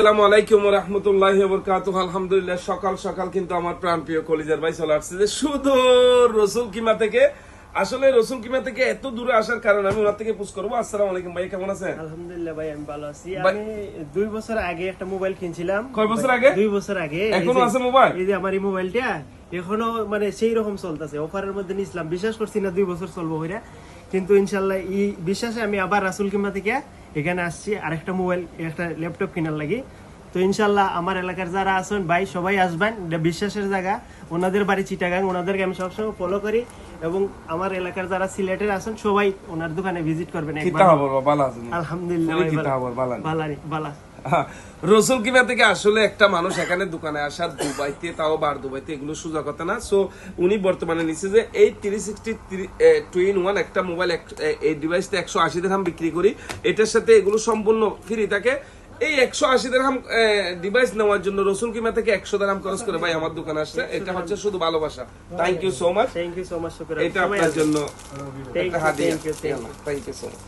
আসসালামু আলাইকুম ওয়া রাহমাতুল্লাহি ওয়া বারাকাতুহু। আলহামদুলিল্লাহ সকাল সকাল কিন্তু আমার প্রাণপ্রিয় কলিজার ভাই চলে আসছে যে সুদূর রসুল কিমা থেকে। আসলে রসুল কিমা থেকে এত দূরে আসার কারণ আমি ওনার থেকে পুশ করবো। আসসালামু আলাইকুম ভাই, কেমন আছেন? আলহামদুলিল্লাহ ভাই, আমি ভালো আছি। আমি 2 বছর আগে একটা মোবাইল কিনছিলাম। কয় বছর আগে? 2 বছর আগে। এখনো আছে মোবাইল? এই যে আমার এই মোবাইলটা এখনো মানে সেই রকম চলতেছে, অফারের মধ্যে নিছিলাম। বিশ্বাস করছি না 2 বছর চলবো হইরা, কিন্তু ইনশাআল্লাহ এই বিশ্বাসে আমি আবার রাসুল কিমা থেকে এখানে আসছি আরেকটা মোবাইল, একটা ল্যাপটপ কেনার লাগি। তো ইনশাআল্লাহ আমার এলাকার যারা আছেন ভাই সবাই আসবেন, এটা বিশ্বাসের জায়গা। ওনাদের বাড়ি চিটাগাং, ওনাদেরকে আমি সবসময় ফলো করি এবং আমার এলাকার যারা সিলেটের আছেন সবাই ওনার দোকানে ভিজিট করবেন একবার। আলহামদুলিল্লাহ ভালো। রসুল কিমা থেকে আসলে একটা মানুষ এখানে দোকানে আসা দুবাইতে, তাও বার দুবাইতে, এগুলো সোজা কথা না। সো উনি বর্তমানে নিচ্ছে যে এই 360 একটা মোবাইল, এই ডিভাইসটা 180 দিরহাম বিক্রি করি। এটার সাথে এগুলো সম্পূর্ণ ফ্রি থাকে। এই 180 দিরহাম ডিভাইস নেওয়ার জন্য রসুল কিমা থেকে 100 দিরহাম খরচ করে ভাই আমার দোকানে আসছে। এটা হচ্ছে শুধু ভালোবাসা। Thank you so much. Thank you so much. এটা আপনার জন্য একটা হাদিয়া। Thank you. Thank you so much.